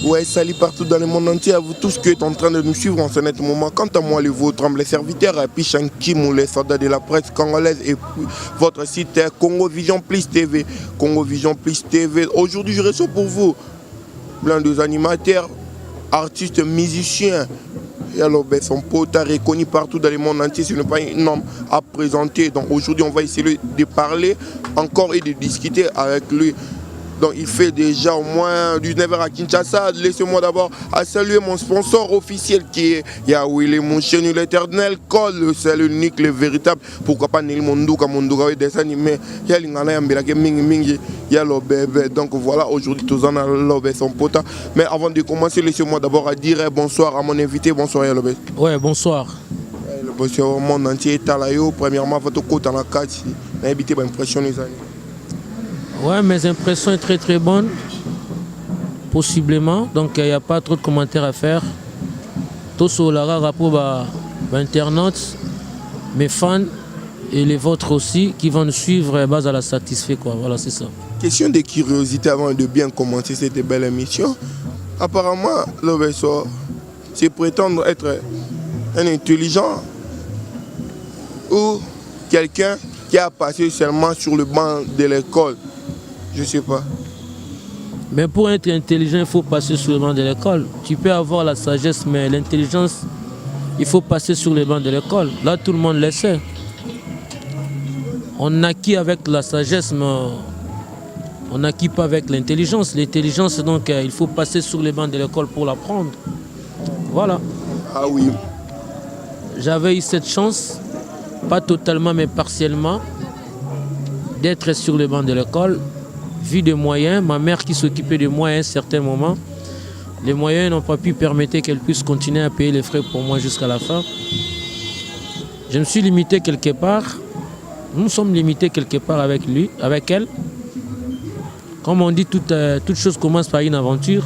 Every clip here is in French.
Ouais, salut partout dans le monde entier à vous tous qui êtes en train de nous suivre en ce net moment. Quant à moi, les vôtres, les serviteurs, Pichan Kim, les soldats de la presse congolaise et puis votre site Congo Vision Plus TV. Congo Vision Plus TV. Aujourd'hui, je reçois pour vous plein de animateurs, artistes, musiciens. Et alors, son pote reconnu partout dans le monde entier, ce n'est pas un homme à présenter. Donc aujourd'hui, on va essayer de parler encore et de discuter avec lui. Donc il fait déjà au moins 19h à Kinshasa. Laissez-moi d'abord à saluer mon sponsor officiel qui est Yahweh, mon chien l'éternel, Cole, le seul, unique, le véritable. Pourquoi pas Nil Mondouka, Mondouka, des animés. Il y a l'ingana yambelake mingi mingi. Il y a le bébé. Donc voilà, aujourd'hui tous en a son pote. Mais avant de commencer, laissez-moi d'abord à dire bonsoir à mon invité. Bonsoir Yalobé. Ouais, bonsoir. Le bonsoir au monde entier est à la yo. Premièrement, votre côte en la carte. On a évité l'impression des années. Ouais, mes impressions sont très très bonnes, possiblement, donc il n'y a pas trop de commentaires à faire. Tout sur la rapport à internautes, mes fans et les vôtres aussi qui vont nous suivre base à la satisfait quoi. Voilà, c'est ça. Question de curiosité avant de bien commencer cette belle émission. Apparemment, le vaisseau, c'est prétendre être un intelligent ou quelqu'un qui a passé seulement sur le banc de l'école. Je sais pas. Mais pour être intelligent, il faut passer sur le banc de l'école. Tu peux avoir la sagesse, mais l'intelligence, il faut passer sur le banc de l'école. Là, tout le monde le sait. On naquit avec la sagesse, mais on naquit pas avec l'intelligence. L'intelligence, donc, il faut passer sur les bancs de l'école pour l'apprendre. Voilà. Ah oui. J'avais eu cette chance, pas totalement, mais partiellement, d'être sur les bancs de l'école. Vu des moyens, ma mère qui s'occupait de moi à un certain moment, les moyens n'ont pas pu permettre qu'elle puisse continuer à payer les frais pour moi jusqu'à la fin. Je me suis limité quelque part, nous sommes limités quelque part avec lui, avec elle. Comme on dit, toute chose commence par une aventure.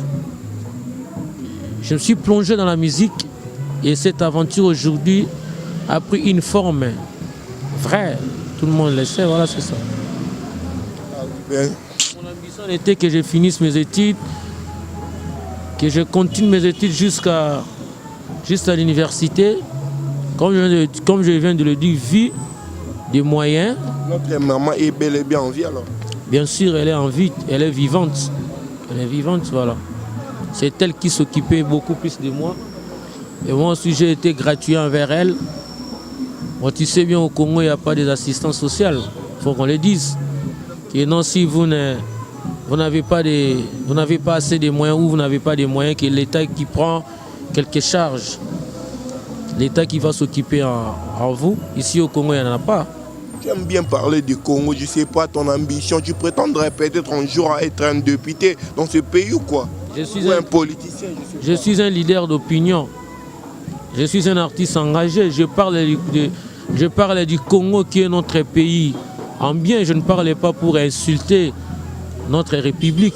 Je me suis plongé dans la musique et cette aventure aujourd'hui a pris une forme vraie. Tout le monde le sait, voilà, c'est ça. Bien. Mon ambition était que je finisse mes études, que je continue mes études jusqu'à l'université. Comme je viens de le dire, vu des moyens. Notre maman est bel et bien en vie alors. Bien sûr, elle est en vie, elle est vivante. Elle est vivante, voilà. C'est elle qui s'occupait beaucoup plus de moi. Et moi aussi, j'ai été gratuit envers elle. Bon, tu sais bien, au Congo, il n'y a pas des assistances sociales. Il faut qu'on le dise. Et non, si vous n'avez pas assez de moyens ou vous n'avez pas de moyens, que l'État qui prend quelques charges, l'État qui va s'occuper en vous, ici au Congo, il n'y en a pas. Tu aimes bien parler du Congo, je ne sais pas ton ambition, tu prétendrais peut-être un jour à être un député dans ce pays ou quoi? Ou un politicien, je suis un leader d'opinion, je suis un artiste engagé, je parle du Congo qui est notre pays. En bien, je ne parlais pas pour insulter notre République,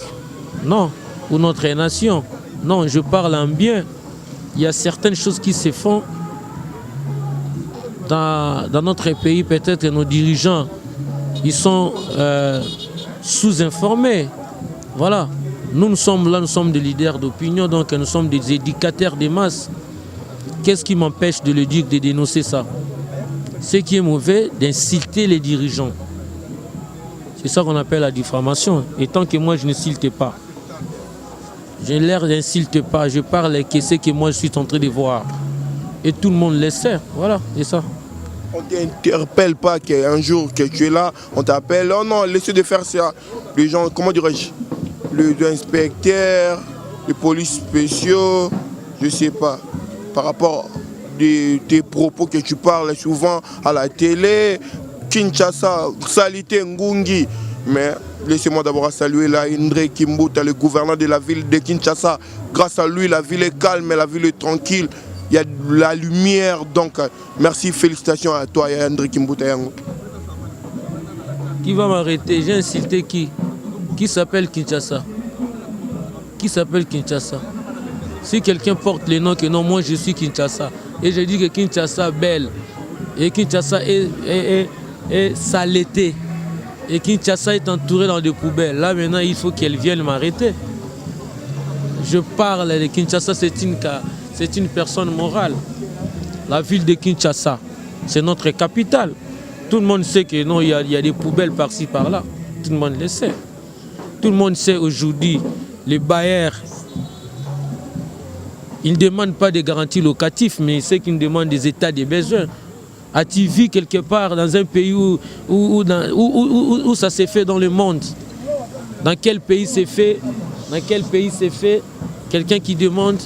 non, ou notre nation. Non, je parle en bien. Il y a certaines choses qui se font dans notre pays. Peut-être nos dirigeants, ils sont sous-informés. Voilà. Nous sommes là, nous sommes des leaders d'opinion, donc nous sommes des éducateurs des masses. Qu'est-ce qui m'empêche de le dire, de dénoncer ça? Ce qui est mauvais, d'insulter les dirigeants. C'est ça qu'on appelle la diffamation. Et tant que moi, je n'insulte pas, je l'air d'insulte pas, je parle que ce que moi, je suis en train de voir. Et tout le monde le sait. Voilà, c'est ça. On ne t'interpelle pas qu'un jour que tu es là, on t'appelle, oh non, laissez de faire ça. Les gens, comment dirais-je, les inspecteurs, les polices spéciaux, je ne sais pas, par rapport à tes propos que tu parles souvent à la télé, Kinshasa, Salité Ngungi. Mais laissez-moi d'abord saluer là André Kimbuta, le gouverneur de la ville de Kinshasa. Grâce à lui, la ville est calme, la ville est tranquille. Il y a de la lumière. Donc, merci, félicitations à toi, André Kimbuta. Qui va m'arrêter? J'ai insulté qui? Qui s'appelle Kinshasa? Qui s'appelle Kinshasa? Si quelqu'un porte le nom que non, moi je suis Kinshasa. Et je dis que Kinshasa est belle. Et Kinshasa est saleté. Et Kinshasa est entouré dans des poubelles. Là maintenant il faut qu'elle vienne m'arrêter. je parle de Kinshasa, c'est une personne morale. La ville de Kinshasa, c'est notre capitale. Tout le monde sait que non, il y a des poubelles par-ci, par-là. Tout le monde le sait. Tout le monde sait aujourd'hui, les bailleurs, ils ne demandent pas des garanties locatives, mais c'est qu'ils demandent des états des besoins. As-tu vu quelque part dans un pays où ça s'est fait dans le monde? Dans quel pays c'est fait? Dans quel pays c'est fait? Quelqu'un qui demande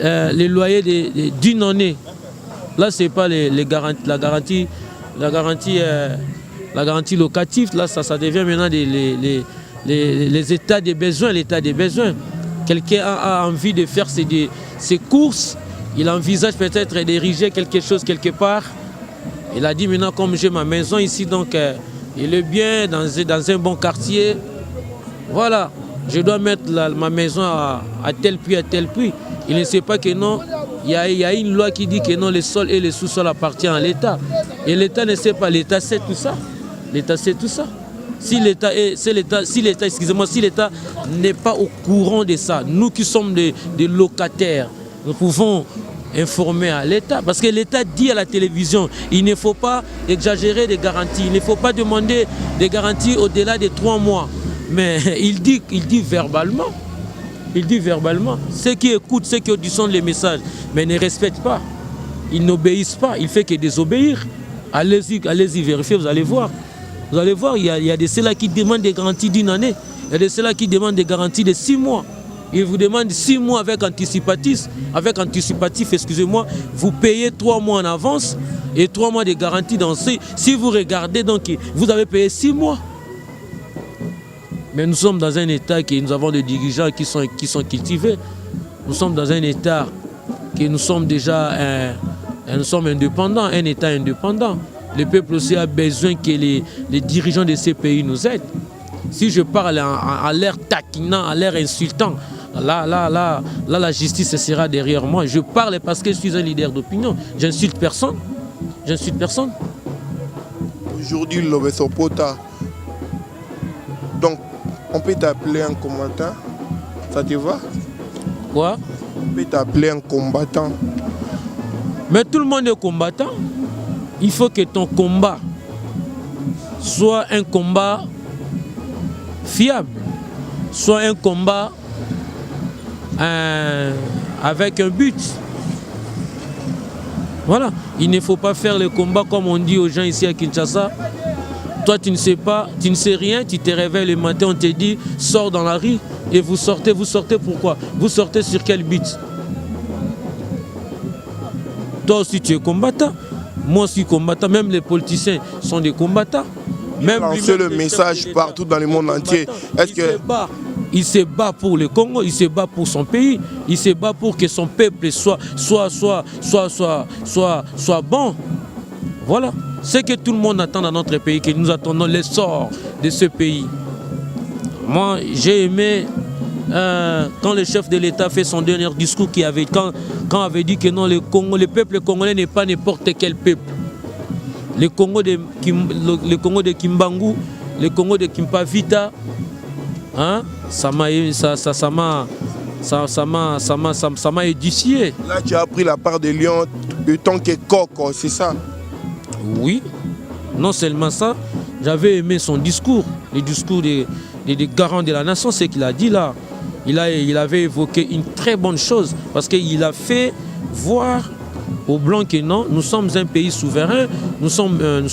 les loyers d'une année. Là, ce n'est pas la garantie locative. Là, ça devient maintenant les états des besoins, l'état des besoins. Quelqu'un a envie de faire ses courses, il envisage peut-être d'ériger quelque chose quelque part. Il a dit maintenant, comme j'ai ma maison ici, donc il est bien dans un bon quartier. Voilà, je dois mettre ma maison à tel prix, à tel prix. Il ne sait pas que non, il y a une loi qui dit que non, le sol et le sous-sol appartiennent à l'État. Et l'État ne sait pas, l'État sait tout ça. L'État sait tout ça. Si l'État n'est pas au courant de ça, nous qui sommes des locataires, nous pouvons informer à l'État. Parce que l'État dit à la télévision, il ne faut pas exagérer des garanties, il ne faut pas demander des garanties au-delà de 3 mois. Mais il dit verbalement. Il dit verbalement. Ceux qui écoutent, ceux qui auditionnent les messages, mais ne respectent pas. Ils n'obéissent pas. Il ne fait que désobéir. Allez-y vérifier, vous allez voir. Vous allez voir, il y a de ceux-là qui demandent des garanties d'1 année. Il y a de ceux-là qui demandent des garanties de 6 mois. Ils vous demandent 6 mois avec anticipatif. Avec anticipatif, excusez-moi, vous payez 3 mois en avance et 3 mois de garantie dans ce. Si vous regardez, donc, vous avez payé 6 mois. Mais nous sommes dans un État que nous avons des dirigeants qui sont cultivés. Nous sommes dans un État que nous sommes déjà nous sommes indépendants, un État indépendant. Le peuple aussi a besoin que les dirigeants de ces pays nous aident. Si je parle à l'air taquinant, à l'air insultant, là, la justice sera derrière moi. Je parle parce que je suis un leader d'opinion. J'insulte personne. J'insulte personne. Aujourd'hui, Lobeso Pota. Donc, on peut t'appeler un combattant. Ça te va? Quoi? On peut t'appeler un combattant. Mais tout le monde est combattant. Il faut que ton combat soit un combat fiable, soit un combat avec un but. Voilà. Il ne faut pas faire le combat comme on dit aux gens ici à Kinshasa. Toi, tu ne sais pas, tu ne sais rien, tu te réveilles le matin, on te dit, sors dans la rue et vous sortez pourquoi? Vous sortez sur quel but? Toi aussi, tu es combattant. Moi aussi, combattant. Même les politiciens sont des combattants. Même lancer le message partout dans le monde entier. Est-ce que il se bat pour le Congo, il se bat pour son pays, il se bat pour que son peuple soit bon. Voilà. C'est que tout le monde attend dans notre pays, que nous attendons l'essor de ce pays. Moi, j'ai aimé quand le chef de l'État fait son dernier discours, quand avait dit que non, le peuple congolais n'est pas n'importe quel peuple. Le Congo de Kimbangu, le Congo de Kimpavita, hein, ça m'a édifié. Là, tu as pris la part de lion de tant que coq, c'est ça? Oui, non seulement ça, j'avais aimé son discours, le discours des garants de la nation, ce qu'il a dit là. Il avait évoqué une très bonne chose parce qu'il a fait voir aux Blancs que non, nous sommes un pays souverain, nous sommes un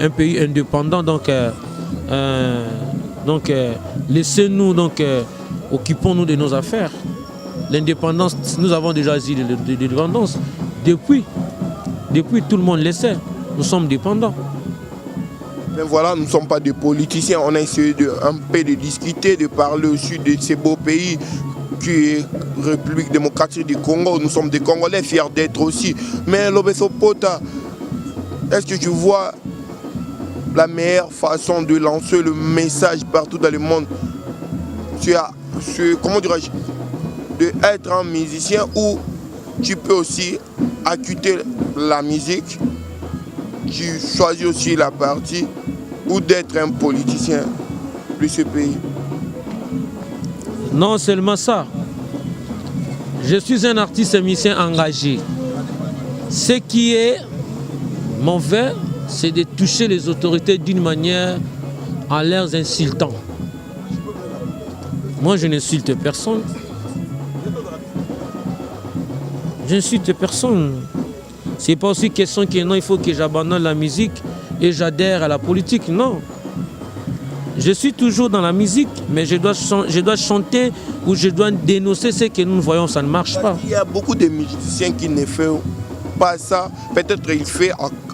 pays indépendant, donc laissez-nous, occupons-nous de nos affaires. L'indépendance, nous avons déjà dit l'indépendance depuis tout le monde le sait, nous sommes dépendants. Mais voilà, nous ne sommes pas des politiciens, on a essayé un peu de discuter, de parler aussi de ces beaux pays qui est République démocratique du Congo. Nous sommes des Congolais fiers d'être aussi. Mais Lobeso Pota, est-ce que tu vois la meilleure façon de lancer le message partout dans le monde? Comment dirais-je, d'être un musicien ou tu peux aussi accuter la musique, tu choisis aussi la partie, ou d'être un politicien de ce pays? Non seulement ça, je suis un artiste et musicien engagé. Ce qui est mauvais, c'est de toucher les autorités d'une manière en les insultant. Moi, je n'insulte personne. J'insulte personne. C'est pas aussi question que non, il faut que j'abandonne la musique et j'adhère à la politique. Non. Je suis toujours dans la musique, mais je dois chanter ou je dois dénoncer ce que nous voyons, ça ne marche pas. Il y a beaucoup de musiciens qui ne font pas ça. Peut-être il fait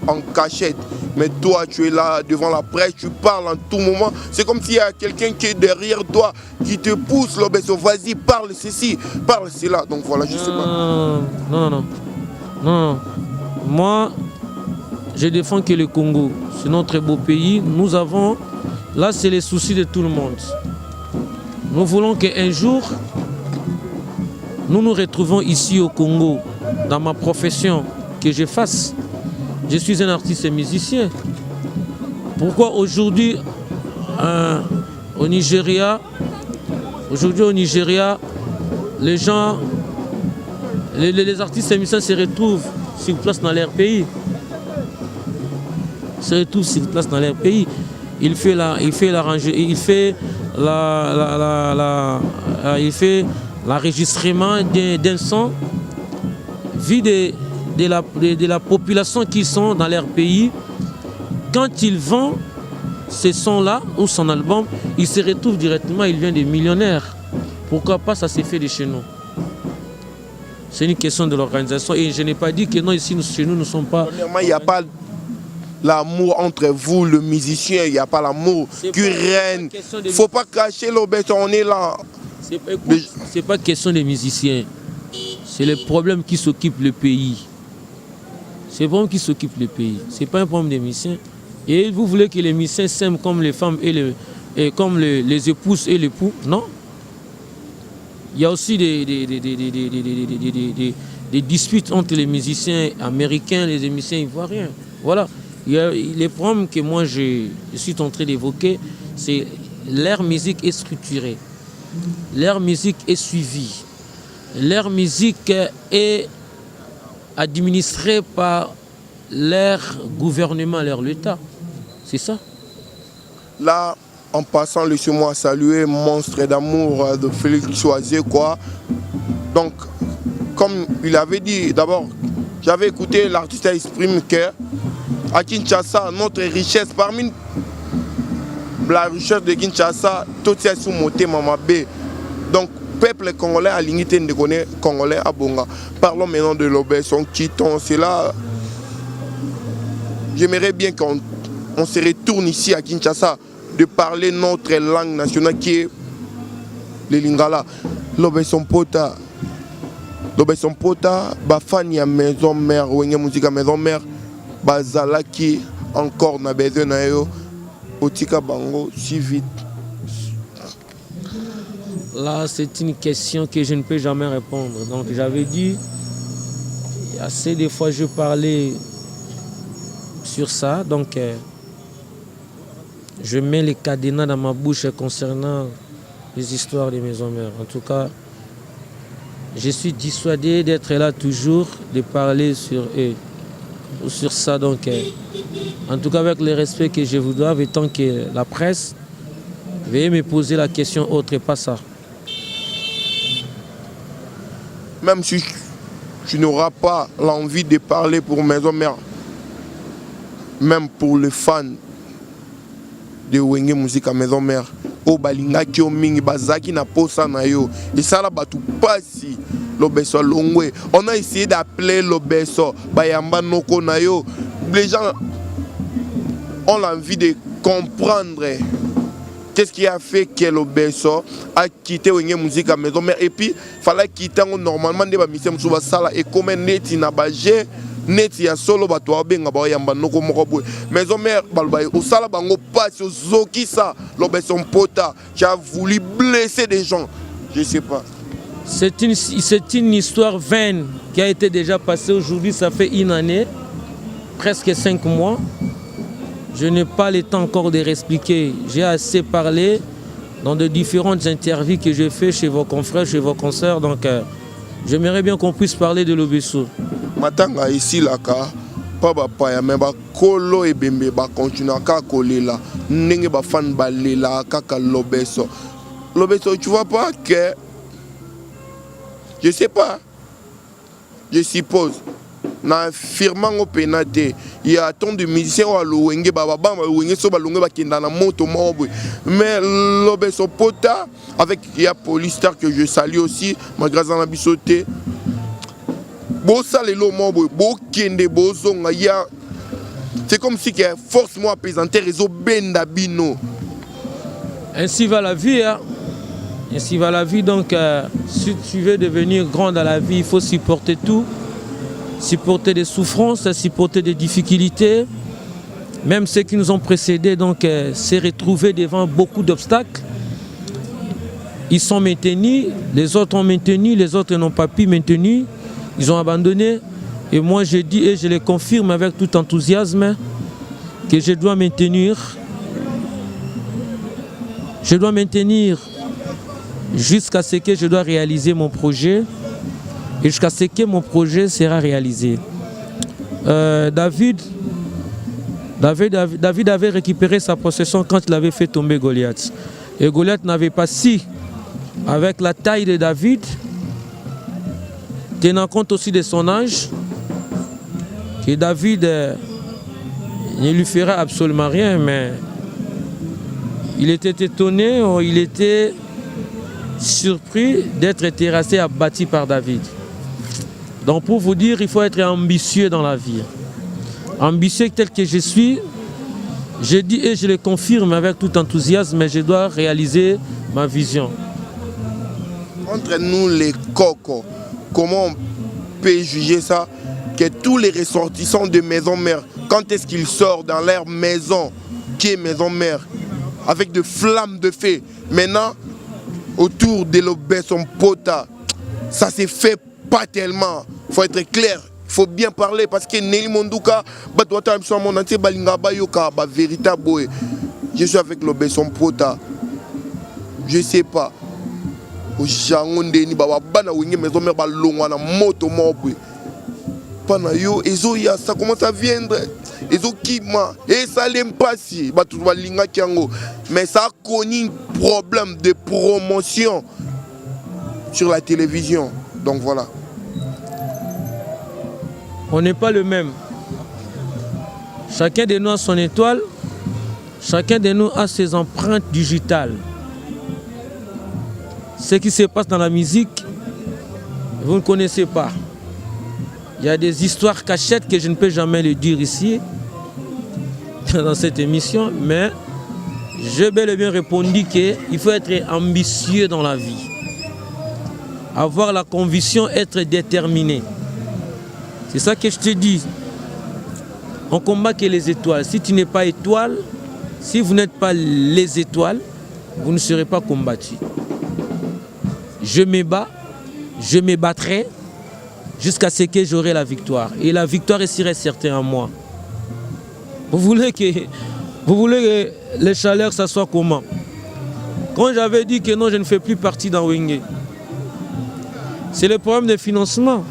en cachette. Mais toi, tu es là devant la presse, tu parles en tout moment. C'est comme s'il y a quelqu'un qui est derrière toi, qui te pousse, vas-y, parle ceci, parle cela. Donc voilà, je sais pas. Non. Moi, je défends que le Congo, c'est notre beau pays. Nous avons, là c'est les soucis de tout le monde. Nous voulons qu'un jour, nous nous retrouvons ici au Congo, dans ma profession, que je fasse. Je suis un artiste et musicien. Pourquoi aujourd'hui, au Nigeria, les gens, les artistes et musiciens se retrouvent sur place dans leur pays. Il fait l'enregistrement d'un son vu de la population qui sont dans leur pays. Quand il vend ce son-là ou son album, il se retrouve directement, il vient des millionnaires. Pourquoi pas, ça s'est fait de chez nous. C'est une question de l'organisation et je n'ai pas dit que non, ici, chez nous, nous ne sommes pas... Premièrement, il n'y a pas l'amour entre vous, le musicien, il n'y a pas l'amour qui règne. Il ne faut pas cacher l'obéissance, on est là. C'est pas question des musiciens. C'est le problème qui s'occupe le pays. C'est le problème qui s'occupe le pays. Ce n'est pas un problème des musiciens. Et vous voulez que les musiciens s'aiment comme les femmes et comme les épouses et l'époux? Non. Il y a aussi des disputes entre les musiciens américains et les musiciens ivoiriens. Voilà. Les problèmes que moi je suis en train d'évoquer, c'est leur musique est structurée, leur musique est suivie, leur musique est administrée par leur gouvernement, leur l'État. C'est ça. Là, en passant, laissez-moi saluer Monstre d'amour de Félix Choisier, quoi. Donc, comme il avait dit, d'abord, j'avais écouté l'artiste exprime que à Kinshasa, notre richesse, parmi la richesse de Kinshasa, tout est sous moté Mamabé. Donc, peuple congolais à l'unité de connaître congolais à Bonga. Parlons maintenant de l'obéissance Kiton. C'est là, j'aimerais bien qu'on se retourne ici à Kinshasa, de parler notre langue nationale qui est le Lingala. L'obéissance Pota, Bafani à maison mère, Wenge musique à maison mère, Bazalaki encore na besoin na yo, Otika Bango si vite. Là, c'est une question que je ne peux jamais répondre. Donc, j'avais dit, assez de fois je parlais sur ça. Donc, je mets les cadenas dans ma bouche concernant les histoires des maisons mères. En tout cas, je suis dissuadé d'être là toujours, de parler sur eux, ou sur ça. Donc, en tout cas, avec le respect que je vous dois, étant que la presse, veuillez me poser la question autre et pas ça. Même si tu n'auras pas l'envie de parler pour maison mère, même pour les fans de Wenge musique à maison mère, o balinga ki o mingi bazaki na posa na yo, et ça là batu pasi l'obeso longwe. On a essayé d'appeler l'obeso bayamba noko na yo. Les gens ont l'envie de comprendre qu'est-ce qui a fait que l'obeso a quitté Wenge musique à maison mère, et puis fallait quitter normalement des bamisem souba sala et comme neti na baje neti ya solo bato abenga ba yamba noko moko boy maison mère balbaye au sala bango passe au zokisa l'obeso Pota qui a voulu blesser des gens, je sais pas. C'est une histoire vaine qui a été déjà passée aujourd'hui, ça fait une année, presque 5 mois. Je n'ai pas le temps encore de réexpliquer. J'ai assez parlé dans de différentes interviews que je fais chez vos confrères, chez vos consoeurs. Donc, j'aimerais bien qu'on puisse parler de l'Obesso. Matanga ici là, pas bapaya, mais kolo et bembe continue à coller là. N'enge ba fan balé là, kaka l'Obesso. L'Obesso, tu vois pas que, je sais pas, je suppose. Na firma ngo penate il y a tant de musiciens à l'ouenge baba ouenge so balonge ba kenda na moto mobwe mais l'Obesso pota avec il y a Polystar que je salue aussi magasin na bisoté bo salelo mobwe bo kende bozonga ya c'est comme si que force moi présenter réseau benda bino. Ainsi va la vie hein. Ainsi va la vie donc si tu veux devenir grand dans la vie il faut supporter tout. Supporter des souffrances, supporter des difficultés. Même ceux qui nous ont précédés donc s'est retrouvés devant beaucoup d'obstacles. Ils sont maintenus, les autres ont maintenu, les autres n'ont pas pu maintenir. Ils ont abandonné. Et moi je dis et je les confirme avec tout enthousiasme que je dois maintenir. Je dois maintenir jusqu'à ce que je dois réaliser mon projet. Et jusqu'à ce que mon projet sera réalisé. David avait récupéré sa possession quand il avait fait tomber Goliath. Et Goliath n'avait pas si, avec la taille de David, tenant compte aussi de son âge, que David ne lui fera absolument rien, mais il était étonné, il était surpris d'être terrassé, abattu par David. Donc pour vous dire, il faut être ambitieux dans la vie. Ambitieux tel que je suis, je dis et je le confirme avec tout enthousiasme, mais je dois réaliser ma vision. Entre nous les cocos, comment on peut juger ça? Que tous les ressortissants de maison mère, quand est-ce qu'ils sortent dans leur maison, qui est maison mère, avec de flammes de feu, maintenant, autour de l'Obesso pota, ça s'est fait pas tellement. Il faut être clair, il faut bien parler parce que Nelly Mondouka, je suis avec l'Obesso pota. Je sais pas. Ça commence à viendre. Et ça l'aime pas si. Mais ça a connu un problème de promotion sur la télévision. Donc voilà. On n'est pas le même. Chacun de nous a son étoile. Chacun de nous a ses empreintes digitales. Ce qui se passe dans la musique, vous ne connaissez pas. Il y a des histoires cachettes que je ne peux jamais le dire ici, dans cette émission, mais j'ai bel et bien répondu qu'il faut être ambitieux dans la vie. Avoir la conviction, être déterminé. C'est ça que je te dis. On combat que les étoiles. Si tu n'es pas étoile, si vous n'êtes pas les étoiles, vous ne serez pas combattu. Je me bats, je me battrai jusqu'à ce que j'aurai la victoire. Et la victoire serait certaine en moi. Vous voulez que les chaleurs, ça soit comment? Quand j'avais dit que non, je ne fais plus partie d'Awenge, c'est le problème de financement.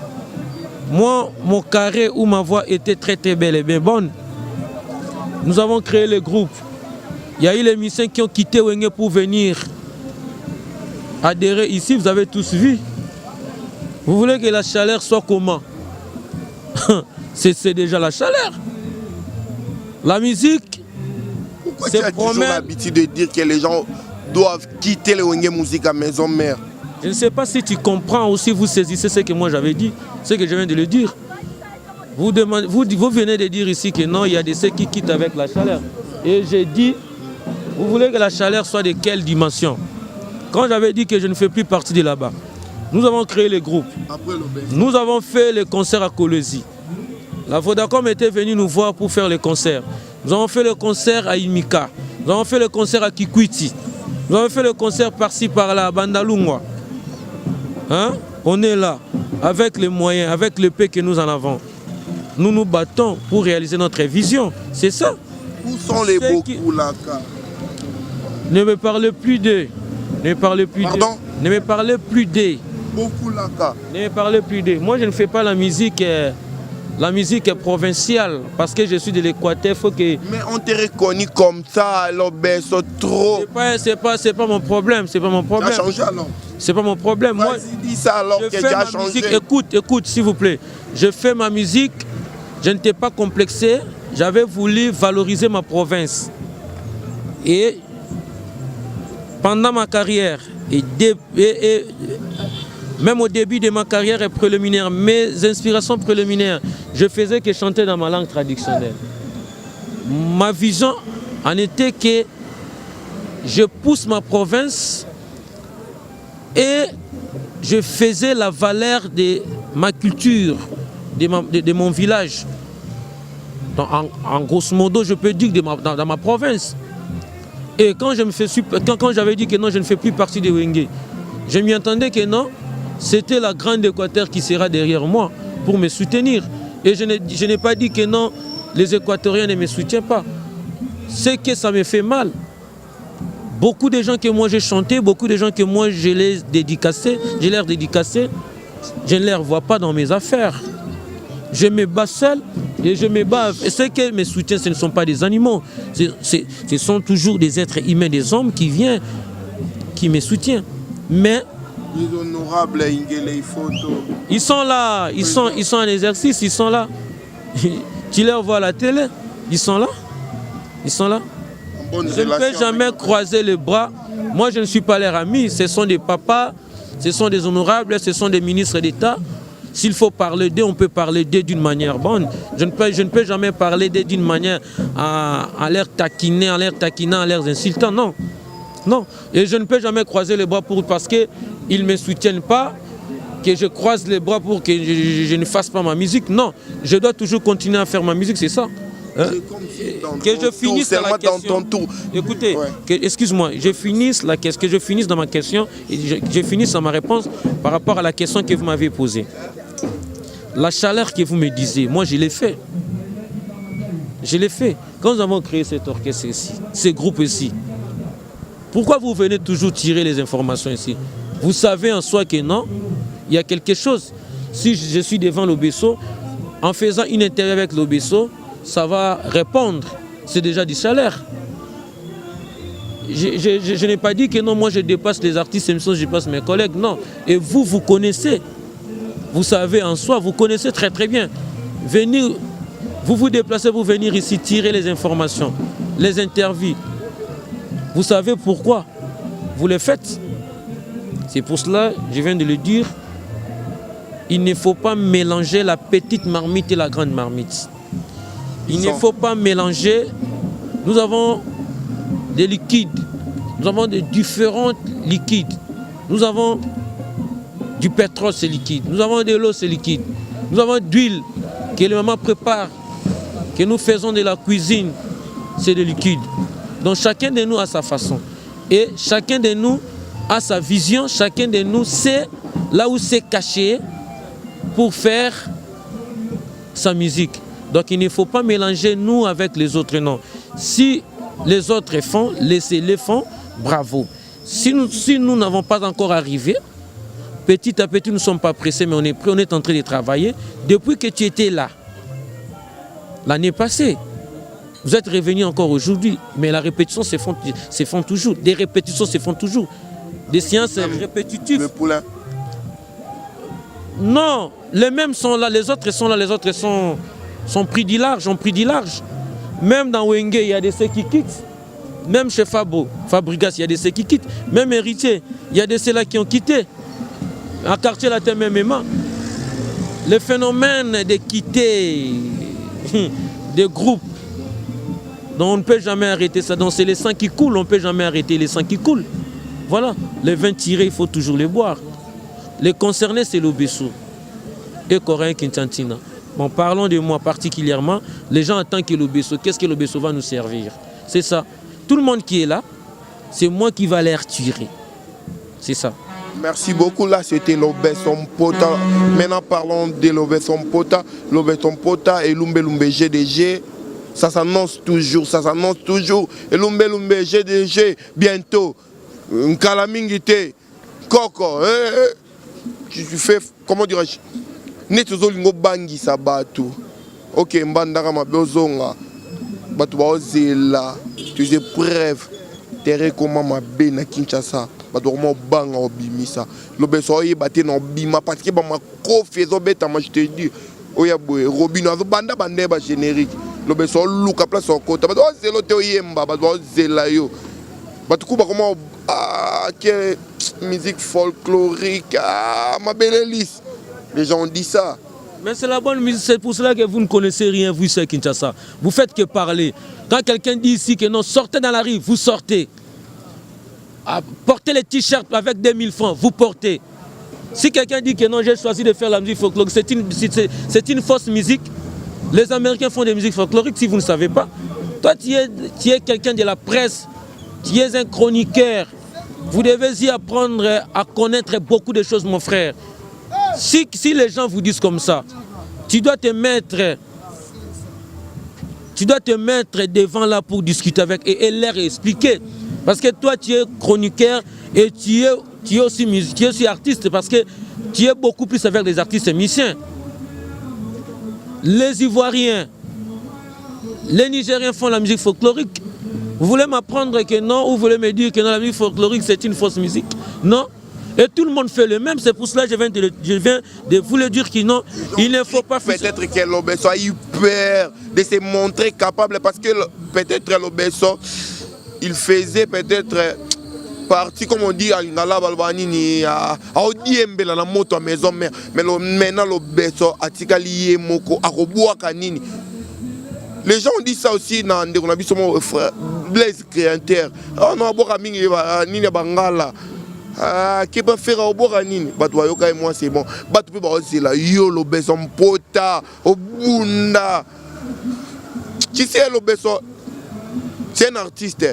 Moi, mon carré ou ma voix était très très belle et bien bonne. Nous avons créé le groupe. Il y a eu les musiciens qui ont quitté Wenge pour venir adhérer ici, vous avez tous vu. Vous voulez que la chaleur soit comment? C'est déjà la chaleur. La musique, pourquoi tu as toujours l'habitude de dire que les gens doivent quitter le Wenge Musique à maison mère? Je ne sais pas si tu comprends ou si vous saisissez ce que moi j'avais dit, ce que je viens de le dire. Vous venez de dire ici que non, il y a des ceux qui quittent avec la chaleur. Et j'ai dit, vous voulez que la chaleur soit de quelle dimension? Quand j'avais dit que je ne fais plus partie de là-bas, nous avons créé le groupe. Nous avons fait les concerts à Kolwezi. La Vodacom était venue nous voir pour faire les concerts. Nous avons fait le concert à Imika. Nous avons fait le concert à Kikwiti. Nous avons fait le concert par-ci, par-là, à Bandalungwa. Hein? On est là, avec les moyens, avec le peu que nous en avons. Nous nous battons pour réaliser notre vision. C'est ça. Où sont les beaucoup là? Ne me parlez plus d'eux. Ne me parlez plus Pardon? Ne me parlez plus d'eux. Beaucoup là-bas. Ne me parlez plus d'eux. Moi, je ne fais pas la musique provinciale parce que je suis de l'Équateur. Faut que... Mais on t'a reconnu comme ça, l'Obesso trop. C'est pas mon problème. C'est pas mon problème. Ça a changé alors. C'est pas mon problème. Moi, dis ça alors je que fais tu as ma changé. musique. Écoute, s'il vous plaît. Je fais ma musique. Je n'étais pas complexé. J'avais voulu valoriser ma province. Et pendant ma carrière, et même au début de ma carrière préliminaire, mes inspirations préliminaires, je faisais que chanter dans ma langue traditionnelle. Ma vision en était que je pousse ma province et je faisais la valeur de ma culture, de mon village. Donc, en grosso modo, je peux dire dans ma province. Et quand j'avais dit que non, je ne fais plus partie de Wenge, je m'y attendais que non, c'était la grande Équateur qui sera derrière moi pour me soutenir. Et je n'ai pas dit que non, les Équatoriens ne me soutiennent pas. C'est que ça me fait mal. Beaucoup de gens que moi j'ai chanté, beaucoup de gens que moi je les dédicacé, je ne les revois pas dans mes affaires. Je me bats seul et je me bats. Et ceux qui me soutiennent, ce ne sont pas des animaux. Ce sont toujours des êtres humains, des hommes qui viennent, qui me soutiennent. Mais les honorables Ingele Photo. Ils sont là, ils sont en exercice, ils sont là. Tu les vois à la télé, ils sont là. Ils sont là. Je ne peux jamais croiser les bras. Moi, je ne suis pas leur ami. Ce sont des papas, ce sont des honorables, ce sont des ministres d'État. S'il faut parler d'eux, on peut parler d'eux d'une manière bonne. Je ne peux jamais parler d'eux d'une manière à l'air taquiner, en l'air insultant. Non. Non. Et je ne peux jamais croiser les bras parce qu'ils ne me soutiennent pas, que je croise les bras pour que je ne fasse pas ma musique. Non. Je dois toujours continuer à faire ma musique, c'est ça. Hein? Que je finisse dans la question. Écoutez, excuse-moi, que je finisse dans ma question et je finisse dans ma réponse par rapport à la question que vous m'avez posée. La chaleur que vous me disiez, moi je l'ai fait. Je l'ai fait. Quand nous avons créé cet orchestre ici, ce groupe ici, pourquoi vous venez toujours tirer les informations ici? Vous savez en soi que non, il y a quelque chose. Si je suis devant l'Obesso, en faisant une interview avec l'Obesso, ça va répondre. C'est déjà du salaire. Je n'ai pas dit que non, moi je dépasse les artistes, même si je dépasse mes collègues. Non. Et vous connaissez. Vous savez en soi, vous connaissez très très bien. Venir, vous vous déplacez pour venir ici tirer les informations, les interviews. Vous savez pourquoi vous le faites. C'est pour cela, je viens de le dire, il ne faut pas mélanger la petite marmite et la grande marmite. Il ne faut pas mélanger. Nous avons des liquides. Nous avons des différents liquides. Nous avons du pétrole, c'est liquide. Nous avons de l'eau, c'est liquide. Nous avons d'huile que les mamans préparent, que nous faisons de la cuisine, c'est de liquide. Donc chacun de nous a sa façon. Et chacun de nous a sa vision. Chacun de nous sait là où c'est caché pour faire sa musique. Donc il ne faut pas mélanger nous avec les autres, non. Si les autres font, laissez-les font, bravo. Si nous n'avons pas encore arrivé, petit à petit nous ne sommes pas pressés, mais on est prêts, on est en train de travailler. Depuis que tu étais là, l'année passée, vous êtes revenu encore aujourd'hui, mais la répétition se font toujours. Des répétitions se font toujours. Des séances répétitives. Le poulain. Non, les mêmes sont là, les autres sont là, les autres sont pris du large, ont pris du large. Même dans Wenge, il y a des ceux qui quittent. Même chez Fabrigas, il y a des ceux qui quittent. Même Héritier, il y a des ceux-là qui ont quitté. En quartier latin, même. Le phénomène de quitter des groupes, donc on ne peut jamais arrêter ça. Donc c'est les sangs qui coulent, on ne peut jamais arrêter les sangs qui coulent. Voilà, les vins tirés, il faut toujours les boire. Les concernés, c'est l'Obesso et Coréen Kintantina. Bon, parlons de moi particulièrement. Les gens attendent que l'Obesso, qu'est-ce que l'Obesso va nous servir? C'est ça. Tout le monde qui est là, c'est moi qui va les retirer. C'est ça. Merci beaucoup. Là, c'était l'Obesso Mpota. Maintenant, parlons de l'Obesso Mpota. L'Obesso Mpota et Lumbe Lumbe GDG. Ça s'annonce toujours, ça s'annonce toujours. Et Lumbe Lumbe GDG, bientôt. Nkalamingite, Koko, tu fais, comment dirais-je, Netuzo lingo bangi sabatu. Ok, mbandara mabezonga, batu baozela, tu es preuve, terre comment ma na Kinshasa, batu vraiment banga obimisa. Lobeso oye bate na obima parce que ba ma kofezo beta ma je te dis. Oya boy, Robino azo banda bande ba générique. Lobeso luka place au côté, batu ozelo te oyemba, batu ozela yo. Batu kuba comment quelle musique folklorique, ma belle liste. Les gens ont dit ça. Mais c'est la bonne musique, c'est pour cela que vous ne connaissez rien, vous, c'est Kinshasa. Vous faites que parler. Quand quelqu'un dit ici que non, sortez dans la rue, vous sortez. Portez les t-shirts avec 2000 francs, vous portez. Si quelqu'un dit que non, j'ai choisi de faire la musique folklorique, c'est une fausse musique. Les Américains font des musiques folkloriques, si vous ne savez pas. Toi, tu es quelqu'un de la presse, tu es un chroniqueur. Vous devez y apprendre à connaître beaucoup de choses, mon frère. Si les gens vous disent comme ça, tu dois te mettre devant là pour discuter avec et leur expliquer. Parce que toi, tu es chroniqueur et tu es aussi artiste parce que tu es beaucoup plus avec les artistes et musiciens. Les Ivoiriens, les Nigériens font la musique folklorique. Vous voulez m'apprendre que non, ou vous voulez me dire que non, la musique folklorique c'est une fausse musique? Non. Et tout le monde fait le même, c'est pour cela que je viens de vous le dire que non, il ne faut pas faire. Peut-être que l'Obesso a eu peur de se montrer capable parce que peut-être l'Obesso, il faisait peut-être partie, comme on dit, à Ingala Balbanini, à Odiembe, la moto à maison, mais maintenant l'Obesso a tikali moko, à Roboua Kanini. Les gens ont dit ça aussi dans le frère Blaise Créateur. Oh non, Boramingi, Nini Bangala. Qui peut faire au Boranine? Batouayoka et moi c'est bon. Batou peut aussi la Yolo Besson Pota, au Bunda. Tu sais, l'Obesso, c'est un artiste.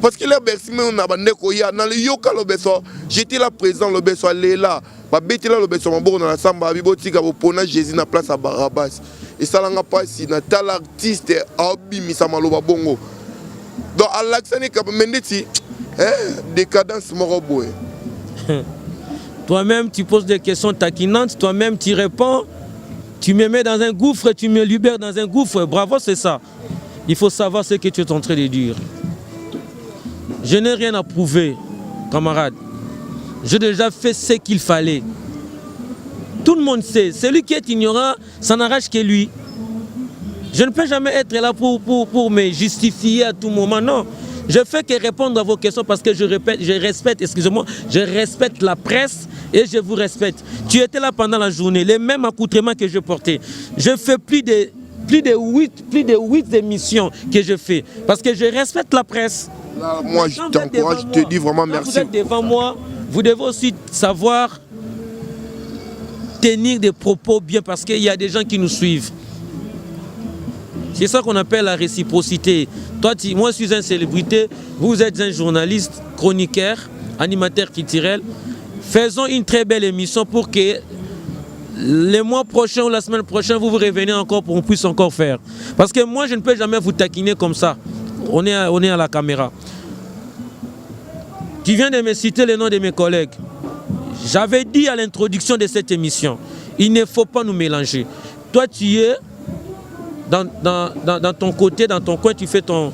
Parce que là, on a bandé Koya, dans le Yoka l'Obesso, j'étais là présent, l'Obesso, elle est là. Babeti là, l'Obesso, ma bonne dans la samba, Bibotika, Pona, Jésus, na place à Barabas. Et ça n'a pas si, na tel artiste, Abi, Misamaloba Bongo. Donc, à l'accent, Mendeti. Décadence Moroboé. Toi-même, tu poses des questions taquinantes, toi-même, tu réponds, tu me mets dans un gouffre, tu me libères dans un gouffre. Bravo, c'est ça. Il faut savoir ce que tu es en train de dire. Je n'ai rien à prouver, camarade. J'ai déjà fait ce qu'il fallait. Tout le monde sait. Celui qui est ignorant, ça n'arrache que lui. Je ne peux jamais être là pour me justifier à tout moment, non. Je fais que répondre à vos questions parce que je respecte la presse et je vous respecte. Tu étais là pendant la journée, les mêmes accoutrements que je portais. Je fais plus de 8 émissions que je fais parce que je respecte la presse. Là, moi, je t'encourage, je te dis vraiment merci. Vous êtes devant moi, vous devez aussi savoir tenir des propos bien parce qu'il y a des gens qui nous suivent. C'est ça qu'on appelle la réciprocité. Toi, moi, je suis une célébrité, vous êtes un journaliste, chroniqueur, animateur culturel. Faisons une très belle émission pour que les mois prochains ou la semaine prochaine, vous revenez encore pour qu'on puisse encore faire. Parce que moi, je ne peux jamais vous taquiner comme ça. On est à la caméra. Tu viens de me citer les noms de mes collègues. J'avais dit à l'introduction de cette émission, il ne faut pas nous mélanger. Toi, tu es dans ton côté, dans ton coin, tu fais ton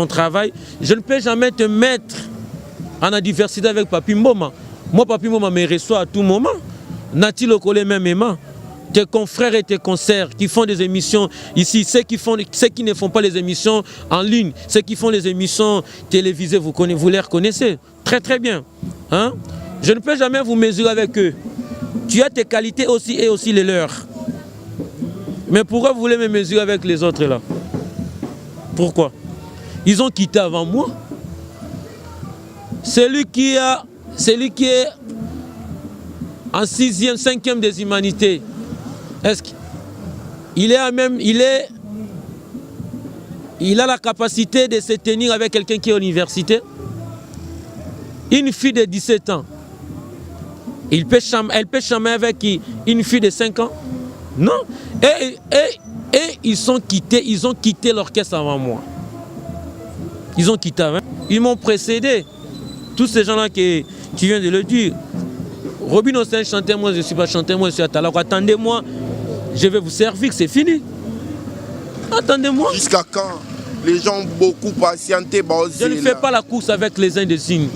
travail. Je ne peux jamais te mettre en adversité avec Papi Mboma. Moi, Papi Mboma me reçoit à tout moment. Nati Lokole même aimant. Tes confrères et tes concerts qui font des émissions ici, ceux qui ne font pas les émissions en ligne, ceux qui font les émissions télévisées, vous les reconnaissez très très bien. Hein? Je ne peux jamais vous mesurer avec eux. Tu as tes qualités aussi et aussi les leurs. Mais pourquoi vous voulez me mesurer avec les autres là? Pourquoi? Ils ont quitté avant moi. Celui qui est en 6e, 5e des humanités, est-ce qu'il il a la capacité de se tenir avec quelqu'un qui est à l'université? Une fille de 17 ans, elle peut chamailler avec une fille de 5 ans? Non. Et ils ont quitté l'orchestre avant moi. Ils ont quitté. Hein. Ils m'ont précédé. Tous ces gens-là qui viennent de le dire. Robino, c'est un chanteur, moi je ne suis pas chanteur, moi je suis à Talako. Attendez-moi, je vais vous servir, c'est fini. Attendez-moi. Jusqu'à quand les gens ont beaucoup patienté. Je ne fais pas la course avec les indigènes.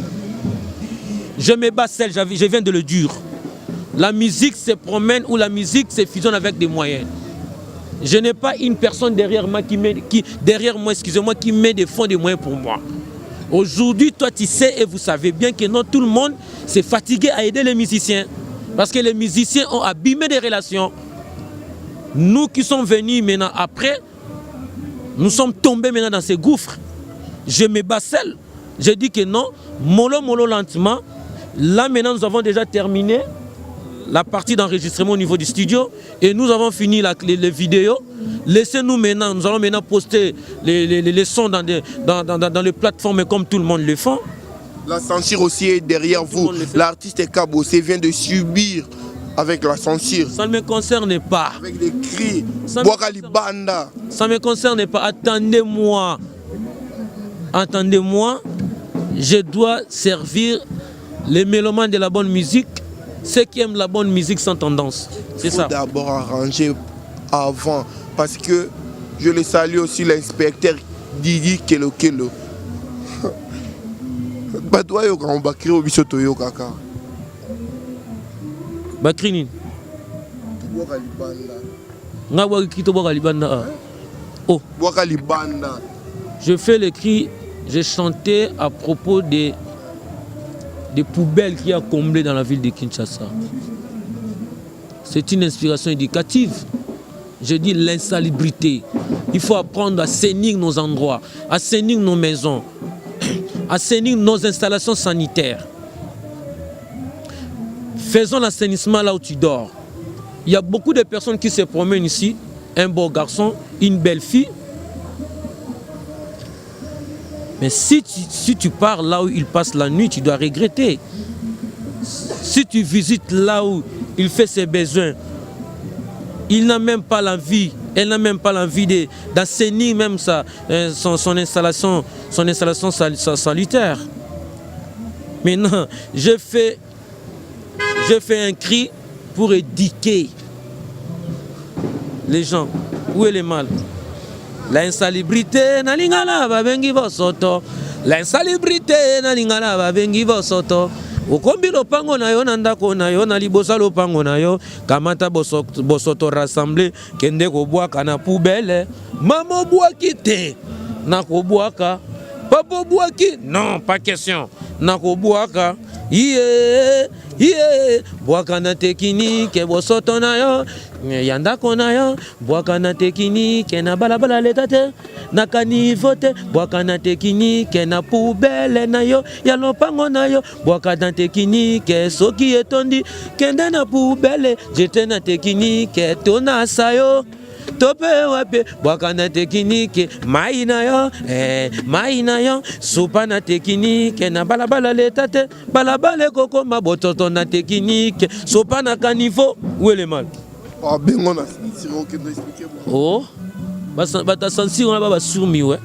Je me bats seul, je viens de le dire. La musique se promène ou la musique se fusionne avec des moyens. Je n'ai pas une personne derrière moi qui met des fonds, des moyens pour moi. Aujourd'hui, toi tu sais et vous savez bien que non, tout le monde s'est fatigué à aider les musiciens. Parce que les musiciens ont abîmé des relations. Nous qui sommes venus maintenant après, nous sommes tombés maintenant dans ces gouffres. Je me bats seul. Je dis que non, mollo lentement. Là maintenant nous avons déjà terminé la partie d'enregistrement au niveau du studio et nous avons fini les vidéos. Laissez-nous maintenant, nous allons maintenant poster les sons dans les plateformes comme tout le monde le fait. La censure aussi est derrière vous. L'artiste Kabossé vient de subir avec la censure. Ça ne me concerne pas. Avec des cris. Ça ne me concerne pas. Attendez-moi. Attendez-moi. Je dois servir les mélomanes de la bonne musique. Ceux qui aiment la bonne musique sans tendance. C'est ça. Il faut d'abord arranger avant. Parce que je le salue aussi l'inspecteur Didi Kelo. Batwa yo quand bakri obiso toyo kaka. Bakrini. Boka libanda. Nga boka kito boka libanda. Oh. Boka libanda. Je fais le cri, j'ai chanté à propos des poubelles qu'il y a comblées dans la ville de Kinshasa. C'est une inspiration éducative. Je dis l'insalubrité. Il faut apprendre à assainir nos endroits, à assainir nos maisons, à assainir nos installations sanitaires. Faisons l'assainissement là où tu dors. Il y a beaucoup de personnes qui se promènent ici, un beau garçon, une belle fille. Mais si tu pars là où il passe la nuit, tu dois regretter. Si tu visites là où il fait ses besoins, il n'a même pas l'envie, elle n'a même pas l'envie d'assainir même son installation salutaire. Maintenant, je fais un cri pour éduquer les gens. Où est le mal? L'insalubrité na lingala babengi bosoto. L'insalubrité na lingala babengi bosoto. Okombi lopango na yo na ndako na yo na libosa lopango na yo kamata bosoto rassemblé kende kobwaka na poubelle. Maman bwaki te na kobwaka. Papa bwaki non, pas question. Na kobwaka. Bwaka na technique bosoto na yo yanda kona yo bwaka na technique na balabala leta te na kanivo te bwaka na technique na poubelle na yo ya lopango na yo bwaka na technique soki etondi kende na poubelle jete na technique tona sayo tope wape bwaka na technique mai na yo supa na technique na balabala leta te balabala koko mabototo na technique supa na kanivo. Où est le mal? Oh, bata sensi on a ba surmi ouais.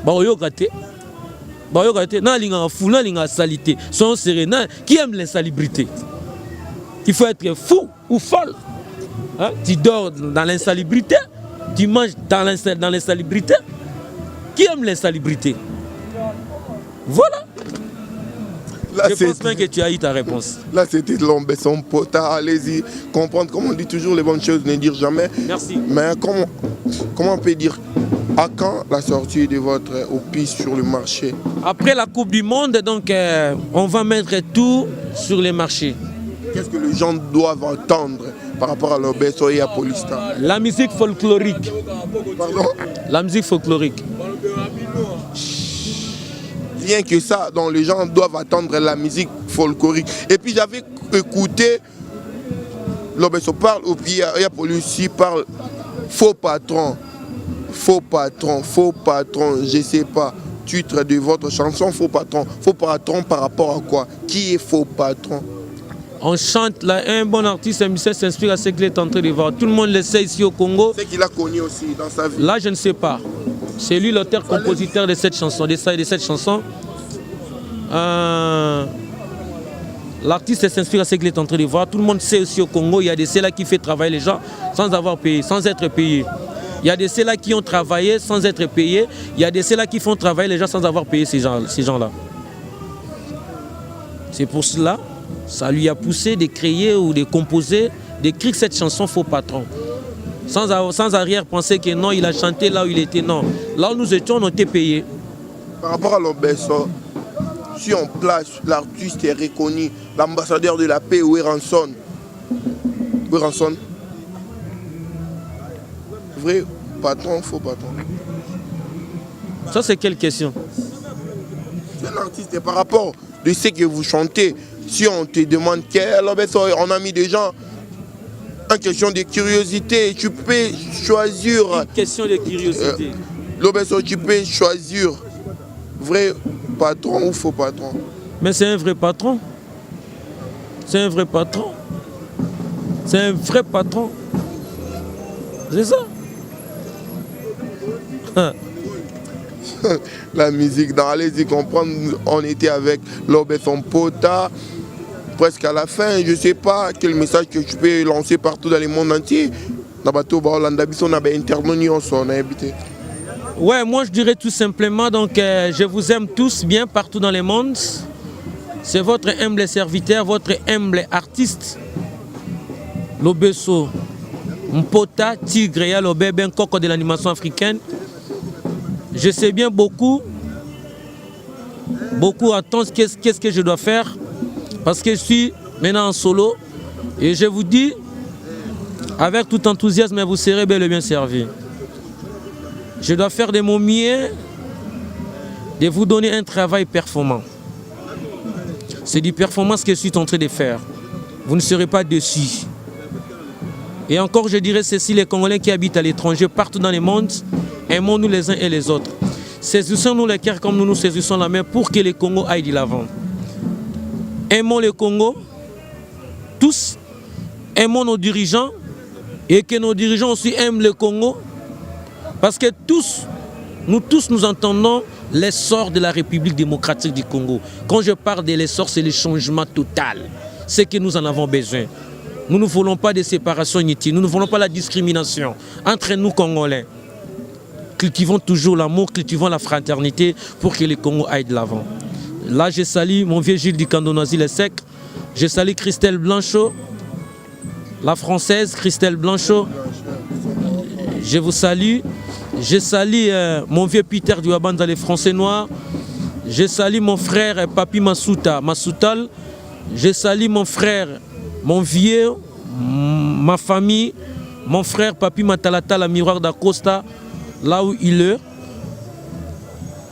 Ba oyoka te na linga fula linga salité son serein qui aime l'insalubrité. Il faut être fou ou folle. Hein? Tu dors dans l'insalubrité, tu manges dans l'insalubrité. Qui aime l'insalubrité? Voilà. Là, je pense bien que tu as eu ta réponse. Là, c'était l'ombre, son pota. Allez-y, comprendre. Comme on dit toujours, les bonnes choses, ne dire jamais. Merci. Mais comment on peut dire à quand la sortie de votre opus sur le marché? Après la Coupe du Monde, donc, on va mettre tout sur les marchés. Qu'est-ce que les gens doivent entendre par rapport à l'Obeso et à Polista? La musique folklorique. Pardon? La musique folklorique. Rien que ça, donc les gens doivent attendre la musique folklorique. Et puis j'avais écouté l'Obeso parle, ou puis il y a Polista parle faux patron, je sais pas. Titre de votre chanson, faux patron par rapport à quoi? Qui est faux patron? On chante là, un bon artiste, un musicien s'inspire à ce qu'il est en train de voir. Tout le monde le sait ici au Congo. C'est qu'il a connu aussi dans sa vie. Là, je ne sais pas. C'est lui l'auteur-compositeur de cette chanson. L'artiste s'inspire à ce qu'il est en train de voir. Tout le monde sait aussi au Congo, il y a des ceux-là qui font travailler les gens sans avoir payé, sans être payés. Il y a des ceux-là qui ont travaillé sans être payés. Il y a des ceux-là qui font travailler les gens sans avoir payé ces gens-là. C'est pour cela, ça lui a poussé de créer ou de composer, d'écrire cette chanson Faux Patron. Sans arrière-penser que non, il a chanté là où il était, non. Là où nous étions, on était payés. Par rapport à l'Obesso, si on place l'artiste est reconnu, l'ambassadeur de la paix, Weranson. Vrai patron, faux patron. Ça, c'est quelle question? C'est un artiste et par rapport de ce que vous chantez, si on te demande quel Obesso, on a mis des gens en question de curiosité, tu peux choisir. Une question de curiosité. L'Obesso, tu peux choisir vrai patron ou faux patron. Mais c'est un vrai patron. C'est un vrai patron. C'est un vrai patron. C'est ça. La musique, dans allez-y comprendre, on était avec l'Obesso Pota, presque à la fin. Je ne sais pas quel message que tu peux lancer partout dans le monde entier. Ouais, moi je dirais tout simplement, donc je vous aime tous bien partout dans le monde. C'est votre humble serviteur, votre humble artiste, l'Obesso Mpota Tigre, le bébé, un coco de l'animation africaine. Je sais bien beaucoup attendent qu'est-ce que je dois faire parce que je suis maintenant en solo et je vous dis avec tout enthousiasme, vous serez bel et bien servi. Je dois faire de mon mieux de vous donner un travail performant. C'est du performance que je suis en train de faire. Vous ne serez pas déçus. Et encore, je dirais ceci, les Congolais qui habitent à l'étranger, partout dans le monde, aimons-nous les uns et les autres. Saisissons-nous les cœurs comme nous nous saisissons la main pour que le Congo aille de l'avant. Aimons le Congo, tous, aimons nos dirigeants et que nos dirigeants aussi aiment le Congo parce que nous entendons l'essor de la République démocratique du Congo. Quand je parle de l'essor, c'est le changement total. C'est que nous en avons besoin. Nous ne voulons pas de séparation inutile, nous ne voulons pas la discrimination entre nous Congolais. Cultivons toujours l'amour, cultivons la fraternité pour que le Congo aille de l'avant. Là, je salue mon vieux Gilles du Candonoisy les Secs. Je salue Christelle Blanchot, la française Christelle Blanchot. Je vous salue. Je salue mon vieux Peter du Wabanda, les Français noirs. Je salue mon frère Papi Massoutal. Je salue mon frère, mon vieux, ma famille, mon frère Papi Matalata, la miroir d'Acosta, là où il est.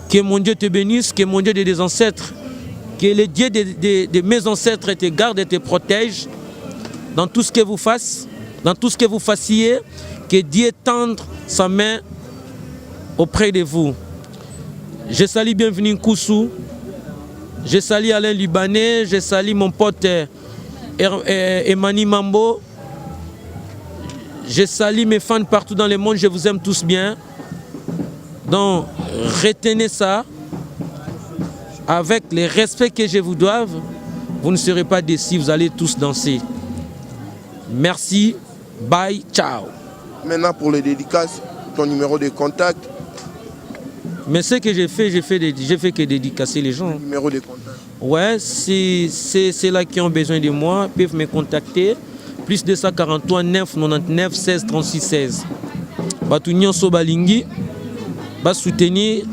Que mon Dieu te bénisse, que mon Dieu des ancêtres, que le Dieu de mes ancêtres te garde et te protège dans tout ce que vous fassiez, dans tout ce que vous fassiez, que Dieu tende sa main auprès de vous. Je salue bienvenue Koussou, je salue Alain Libanais, je salue mon pote Emani Mambo, je salue mes fans partout dans le monde, je vous aime tous bien. Donc, retenez ça avec le respect que je vous dois. Vous ne serez pas déçus, vous allez tous danser. Merci, bye, ciao. Maintenant, pour les dédicaces, ton numéro de contact. Mais ce que j'ai fait que dédicacer les gens. Numéro de contact. Ouais, c'est là qui ont besoin de moi, peuvent me contacter. Plus 243 9 99 16 36 16. Batunyon Sobalingi. Va soutenir,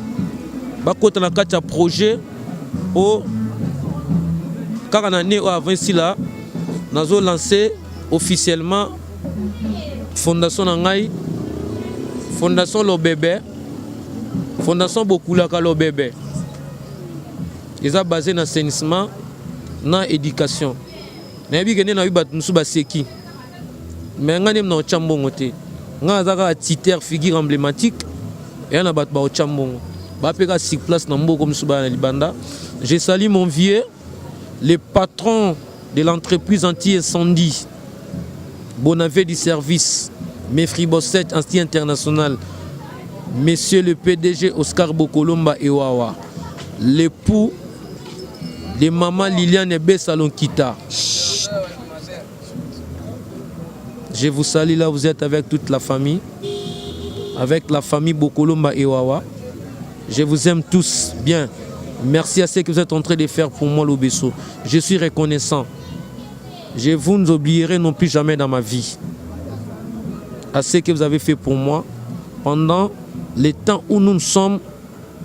va côté dans le projet au car en année avant ici là, nous avons lancé officiellement Fondation Nangai, Fondation Lobébé, Fondation Bokulaka Lobébé. Ils sont basés dans l'assainissement, dans l'éducation. Nous avons vu que nous sommes seki, mais nous avons un chambongote, nous avons un titre figure emblématique. Et on a battu au Chambon. Je salue mon vieux, le patron de l'entreprise anti-incendie, Bonavé du service, Mefri Bosset, Anti International. Monsieur le PDG Oscar Bokolomba Ewawa, l'époux de maman Liliane Bessalonkita. Je vous salue là, vous êtes avec toute la famille, avec la famille Bokolomba Ewawa. Je vous aime tous bien. Merci à ce que vous êtes en train de faire pour moi, l'Obesso. Je suis reconnaissant. Je vous ne oublierai non plus jamais dans ma vie. À ce que vous avez fait pour moi pendant les temps où nous nous sommes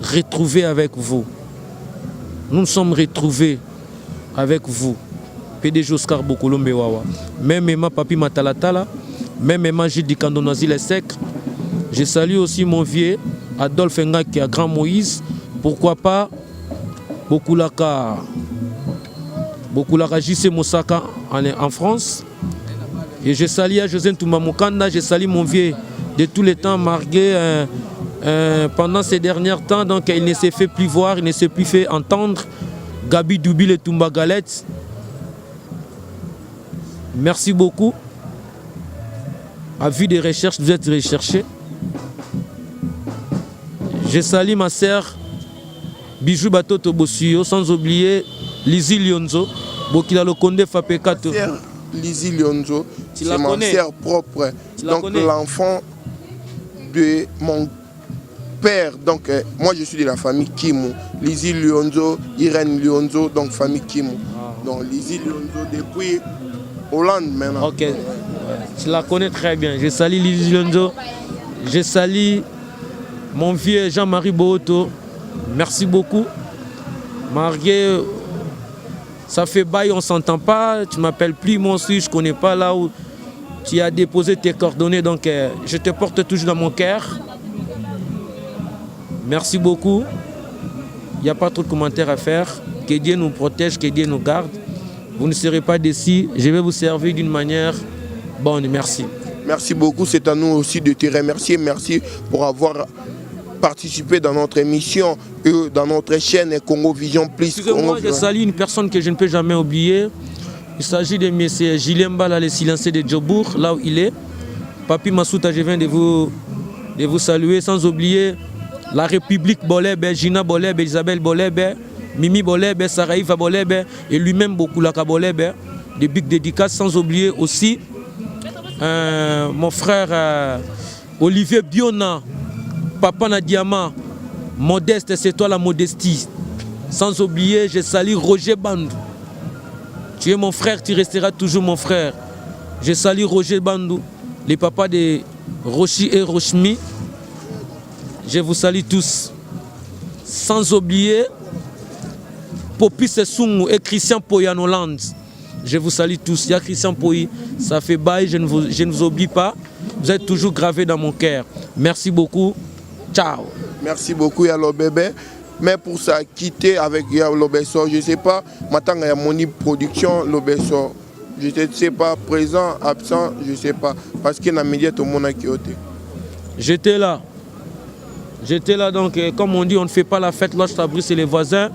retrouvés avec vous. Nous nous sommes retrouvés avec vous. PDG Oscar Bokolomba Ewawa. Même Emma Papi Matalatala, même Emma Gilles Dikandonazi les Secs. Je salue aussi mon vieux Adolphe Ngaki à Grand Moïse. Pourquoi pas Bokulaka JC Mosaka en France. Et je salue à José Ntoumamokanda, je salue mon vieux de tous les temps, Margué. Pendant ces derniers temps, donc il ne s'est fait plus voir, il ne s'est plus fait entendre. Gabi Doubil et Toumba Galette. Merci beaucoup. À vue des recherches, vous êtes recherchés. Je salue ma sœur Bijou Batoto Bosuyo, sans oublier Lizzy Lyonzo, Bokila Lokonde Fapekato. Lizzy Lyonzo, c'est ma sœur propre. Donc l'enfant de mon père. Donc moi je suis de la famille Kimou. Lizzy Lyonzo, Irène Lyonzo, donc famille Kimou. Donc Lizzy Lyonzo depuis Hollande maintenant. Ok, je la connais très bien. Je salue Lizzy Lyonzo. Je salue mon vieux Jean-Marie Bohoto. Merci beaucoup. Margué, ça fait bail, on ne s'entend pas. Tu ne m'appelles plus, moi aussi, je ne connais pas là où tu as déposé tes coordonnées. Donc, je te porte toujours dans mon cœur. Merci beaucoup. Il n'y a pas trop de commentaires à faire. Que Dieu nous protège, que Dieu nous garde. Vous ne serez pas déçus. Je vais vous servir d'une manière bonne. Merci. Merci beaucoup. C'est à nous aussi de te remercier. Merci pour avoir participé dans notre émission et dans notre chaîne Congo Vision Plus. Excusez-moi, je salue une personne que je ne peux jamais oublier. Il s'agit de M. Julien Mbala, le silencieux de Djobourg, là où il est. Papi Massouta, je viens de vous saluer, sans oublier la République Bolebe, Gina Bolebe, Isabelle Bolebe, Mimi Bolebe, Saraïva Bolebe et lui-même Bokulaka Bolebe. Des big dédicaces, sans oublier aussi mon frère Olivier Biona, Papa Nadiama, Modeste, c'est toi la modestie. Sans oublier, je salue Roger Bandou. Tu es mon frère, tu resteras toujours mon frère. Je salue Roger Bandou, les papas de Rochi et Rochmi. Je vous salue tous. Sans oublier Popi Sessoungou et Christian Poy en Hollande. Je vous salue tous. Il y a Christian Poy, ça fait bail, je ne vous oublie pas. Vous êtes toujours gravés dans mon cœur. Merci beaucoup. Ciao. Merci beaucoup, Yalo Bébé. Mais pour ça, quitter avec Yalo Besso, je ne sais pas, maintenant il y a Moni Production, Lobesso. Je ne sais pas, présent, absent, je ne sais pas. Parce qu'il y a un média tout le monde qui était. J'étais là. J'étais là, donc comme on dit, on ne fait pas la fête lorsque c'est les voisins.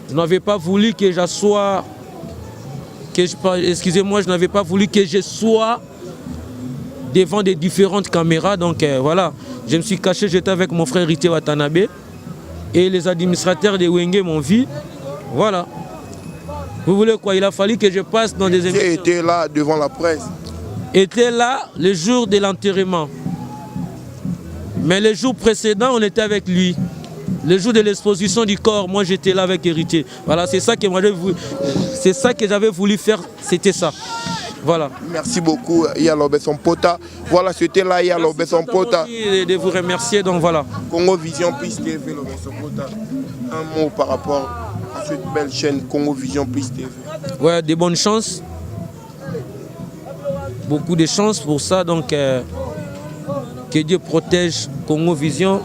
Je n'avais pas voulu que je sois... Excusez-moi, je n'avais pas voulu que je sois devant des différentes caméras. Donc voilà, je me suis caché, j'étais avec mon frère Rité Watanabe. Et les administrateurs de Wenge m'ont vu. Voilà. Vous voulez quoi? Il a fallu que je passe dans des émissions. Était là devant la presse. Était là le jour de l'enterrement. Mais le jour précédent, on était avec lui. Le jour de l'exposition du corps, moi j'étais là avec Héritier. Voilà, c'est ça que j'avais voulu faire, c'était ça. Voilà. Merci beaucoup, Yalo Besson Pota. Voilà, c'était là, Yalo Besson Pota. Merci de vous remercier, donc voilà. Congo Vision Plus TV, Yalo Besson Pota. Un mot par rapport à cette belle chaîne Congo Vision Plus TV. Ouais, des bonnes chances. Beaucoup de chances pour ça, donc que Dieu protège Congo Vision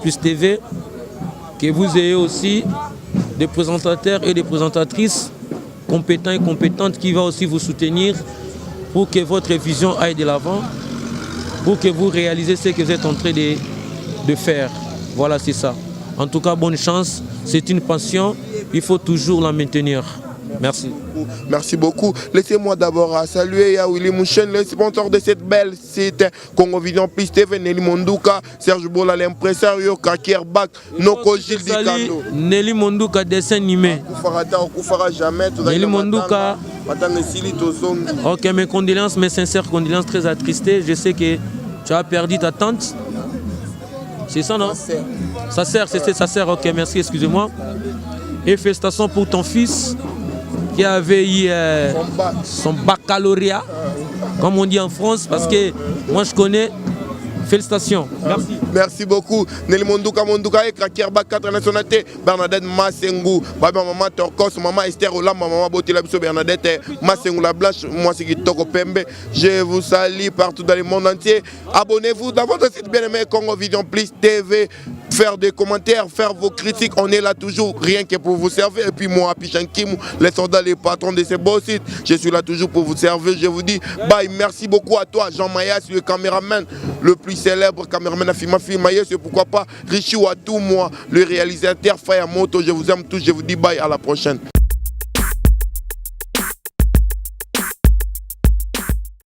Plus TV. Que vous ayez aussi des présentateurs et des présentatrices compétents et compétentes qui vont aussi vous soutenir pour que votre vision aille de l'avant, pour que vous réalisez ce que vous êtes en train de faire. Voilà, c'est ça. En tout cas, bonne chance. C'est une passion. Il faut toujours la maintenir. Merci. Merci beaucoup. Laissez-moi d'abord saluer Willy Mouchen, le sponsor de cette belle site Congo Vision Plus TV, Nelly Monduka, Serge Bola, l'impresario, Kakier Bak, Noko Gilles Dikando. Nelly Monduka, dessin animé. Nelly Monduka. Ok, mes condoléances, mes sincères condoléances, très attristé. Je sais que tu as perdu ta tante. C'est ça, non? Sa sœur, c'était sa sœur. Ok, merci, excusez-moi. Et félicitations pour ton fils qui avait eu son baccalauréat, comme on dit en France, parce que moi je connais. Félicitations. Merci. Merci beaucoup. Nelly Monduka et Krakerba 4 nationalités. Bernadette Massengou. Baba maman Torkos, maman Esther Olamba, maman Botila Biso Bernadette Massengou la Blanche. Moi c'est Kitoko Pembe. Je vous salue partout dans le monde entier. Abonnez-vous dans votre site bien aimé Congo Vision Plus TV. Faire des commentaires, faire vos critiques. On est là toujours, rien que pour vous servir. Et puis moi, Pichan Kim, les soldats, les patrons de ces beaux sites, je suis là toujours pour vous servir. Je vous dis bye, merci beaucoup à toi, Jean Mayas, le caméraman, le plus célèbre caméraman à Fima Mayas, et pourquoi pas Richie Watou, moi, le réalisateur Faya Moto. Je vous aime tous, je vous dis bye, à la prochaine.